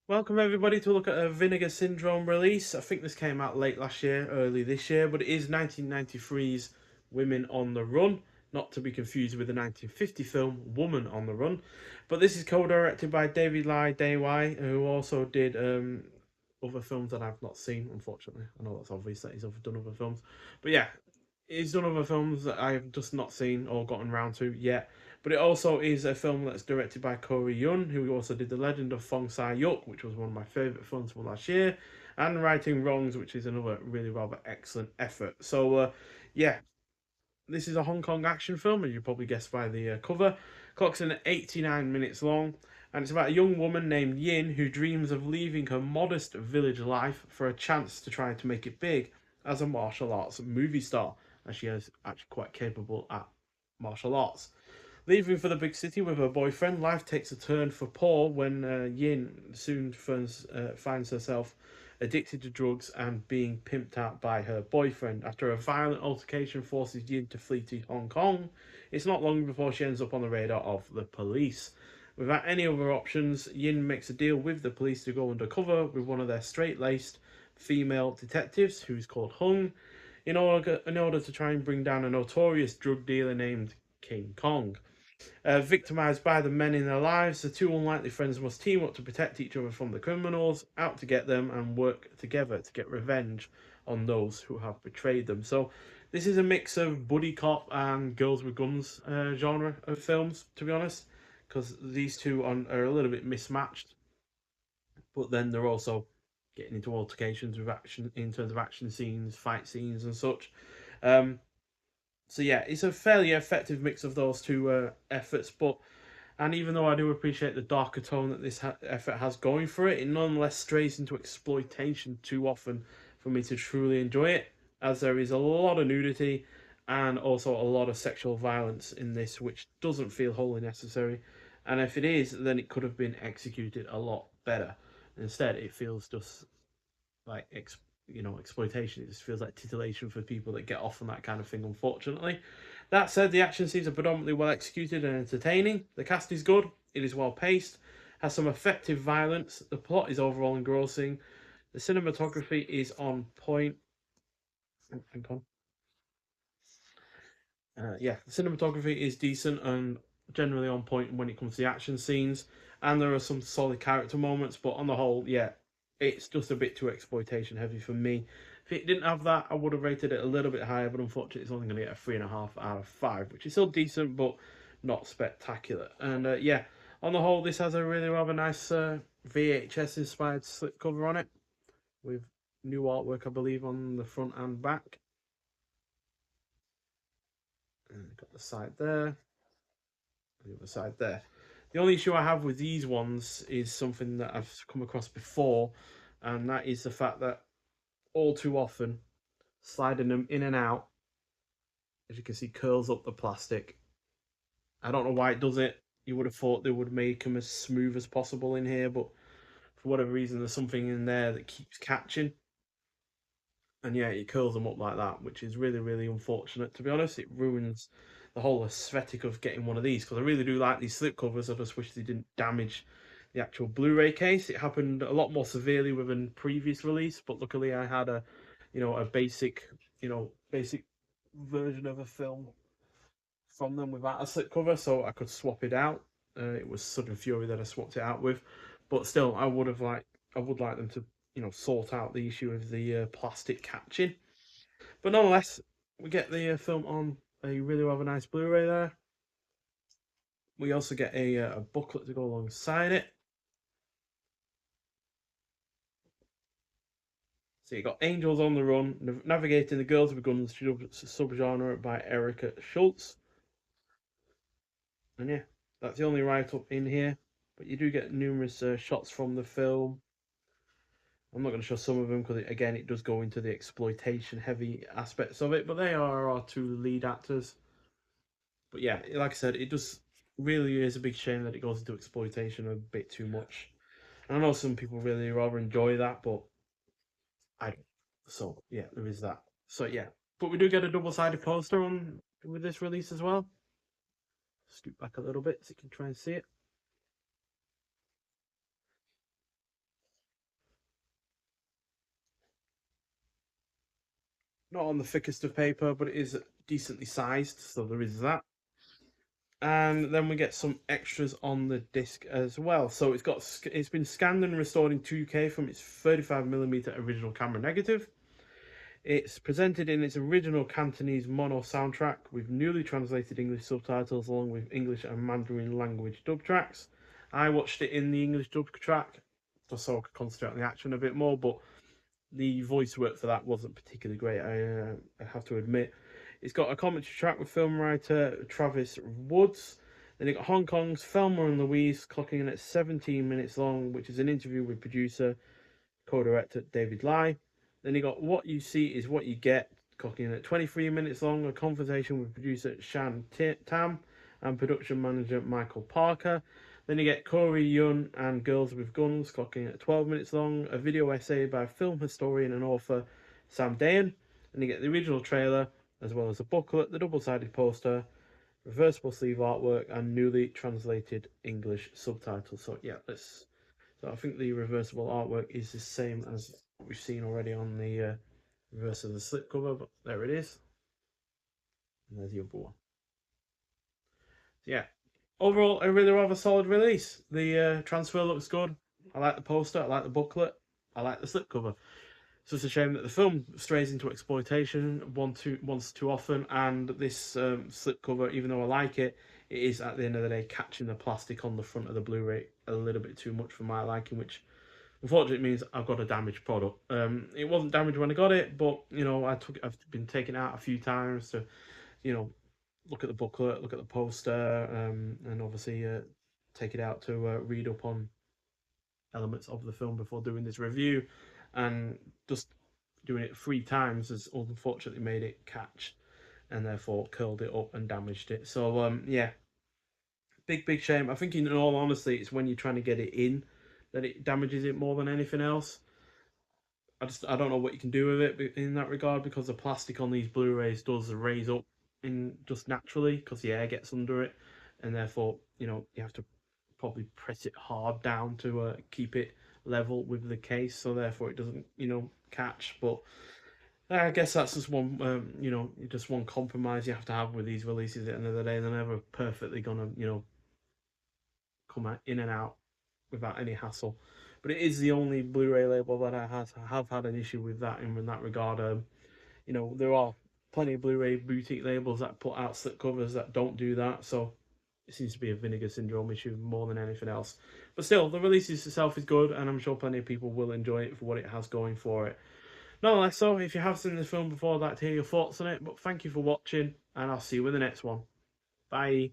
Welcome everybody to look at a Vinegar Syndrome release. I think this came out late last year, early this year, but it is 1993's Women on the Run, not to be confused with the 1950 film Woman on the Run. But this is co-directed by Dai-Wai, who also did other films that I've not seen, unfortunately. I know that's obvious that he's done other films. But yeah, he's done other films that I've just not seen or gotten around to yet. But it also is a film that's directed by Corey Yun, who also did The Legend of Fong Sai-yuk, which was one of my favourite films from last year, and Righting Wrongs, which is another really rather excellent effort. So, yeah, this is a Hong Kong action film, as you probably guessed by the cover. Clocks in at 89 minutes long, and it's about a young woman named Yin who dreams of leaving her modest village life for a chance to try to make it big as a martial arts movie star, as she is actually quite capable at martial arts. Leaving for the big city with her boyfriend, life takes a turn for poor when Yin soon finds herself addicted to drugs and being pimped out by her boyfriend. After a violent altercation forces Yin to flee to Hong Kong, it's not long before she ends up on the radar of the police. Without any other options, Yin makes a deal with the police to go undercover with one of their straight laced female detectives, who's called Hung, in order to try and bring down a notorious drug dealer named King Kong. Victimized by the men in their lives, the two unlikely friends must team up to protect each other from the criminals, out to get them, and work together to get revenge on those who have betrayed them. So, this is a mix of buddy cop and girls with guns genre of films, to be honest, because these two are a little bit mismatched, but then they're also getting into altercations with action in terms of action scenes, fight scenes, and such. Um, so yeah, it's a fairly effective mix of those two efforts. And even though I do appreciate the darker tone that this effort has going for it, it nonetheless strays into exploitation too often for me to truly enjoy it, as there is a lot of nudity and also a lot of sexual violence in this, which doesn't feel wholly necessary. And if it is, then it could have been executed a lot better. Instead, it feels just like exploitation. It just feels like titillation for people that get off on that kind of thing, unfortunately. That said, the action scenes are predominantly well executed and entertaining. The cast is good, it is well paced, has some effective violence, the plot is overall engrossing, the cinematography is on point. Oh, hang on. Yeah, the cinematography is decent and generally on point when it comes to the action scenes, and there are some solid character moments. But on the whole, yeah, it's just a bit too exploitation heavy for me. If it didn't have that, I would have rated it a little bit higher. But unfortunately, it's only going to get a 3.5 out of 5, which is still decent, but not spectacular. And yeah, on the whole, this has a really rather nice VHS inspired slipcover on it with new artwork, I believe, on the front and back. And got the side there, the other side there. The only issue I have with these ones is something that I've come across before, and that is the fact that all too often, sliding them in and out, as you can see, curls up the plastic. I don't know why it does it. You would have thought they would make them as smooth as possible in here, but for whatever reason, there's something in there that keeps catching. And yeah, it curls them up like that, which is really, really unfortunate. To be honest, it ruins the whole aesthetic of getting one of these because I really do like these slipcovers. I just wish they didn't damage the actual Blu-ray case. It happened a lot more severely with a previous release, but luckily I had a basic version of a film from them without a slipcover, so I could swap it out. It was Sudden Fury that I swapped it out with, but still, I would like them to sort out the issue of the plastic catching. But nonetheless, we get the film on a really rather nice Blu-ray there. We also get a booklet to go alongside it. So you got Angels on the Run, Navigating the Girls with Guns subgenre by Erica Schultz. And yeah, that's the only write-up in here. But you do get numerous shots from the film. I'm not going to show some of them because, again, it does go into the exploitation heavy aspects of it. But they are our two lead actors. But yeah, like I said, it just really is a big shame that it goes into exploitation a bit too much. And I know some people really rather enjoy that, but I don't. So yeah, there is that. So yeah, but we do get a double-sided poster on with this release as well. Scoot back a little bit so you can try and see it. not on the thickest of paper, but it is decently sized, so there is that. And then we get some extras on the disc as well. So it's been scanned and restored in 2K from its 35mm original camera negative. It's presented in its original Cantonese mono soundtrack with newly translated English subtitles along with English and Mandarin language dub tracks. I watched it in the English dub track just so I could concentrate on the action a bit more, but the voice work for that wasn't particularly great, I have to admit. It's got a commentary track with film writer Travis Woods. Then you got Hong Kong's Thelma and Louise, clocking in at 17 minutes long, which is an interview with producer, co-director David Lai. Then you got What You See Is What You Get, clocking in at 23 minutes long, a conversation with producer Shan Tam and production manager Michael Parker. Then you get Corey Yun and Girls with Guns, clocking at 12 minutes long, a video essay by film historian and author Sam Dayan. And you get the original trailer, as well as a booklet, the double-sided poster, reversible sleeve artwork, and newly translated English subtitles. So yeah, so I think the reversible artwork is the same as what we've seen already on the reverse of the slipcover, but there it is. And there's the other one. So yeah, overall, a really rather solid release. The transfer looks good. I like the poster. I like the booklet. I like the slipcover. It's just a shame that the film strays into exploitation once too often, and this slipcover, even though I like it, it is at the end of the day catching the plastic on the front of the Blu-ray a little bit too much for my liking, which unfortunately means I've got a damaged product. It wasn't damaged when I got it, but you know I've been taken out a few times to, you know, look at the booklet, look at the poster, and obviously take it out to read up on elements of the film before doing this review, and just doing it 3 times has unfortunately made it catch and therefore curled it up and damaged it. So yeah, big shame. I think in all honesty, it's when you're trying to get it in that it damages it more than anything else. I don't know what you can do with it in that regard, because the plastic on these Blu-rays does raise up in just naturally because the air gets under it, and therefore you know you have to probably press it hard down to keep it level with the case, so therefore it doesn't, you know, catch. But I guess that's just one, you know, just one compromise you have to have with these releases. At the end of the day, they're never perfectly gonna, you know, come in and out without any hassle. But it is the only Blu-ray label that have had an issue with that in that regard. You know, there are plenty of Blu-ray boutique labels that put out slipcovers that don't do that, so it seems to be a Vinegar Syndrome issue more than anything else. But still, the release itself is good, and I'm sure plenty of people will enjoy it for what it has going for it. Nonetheless, so if you have seen the film before, I'd like to hear your thoughts on it. But thank you for watching, and I'll see you in the next one. Bye.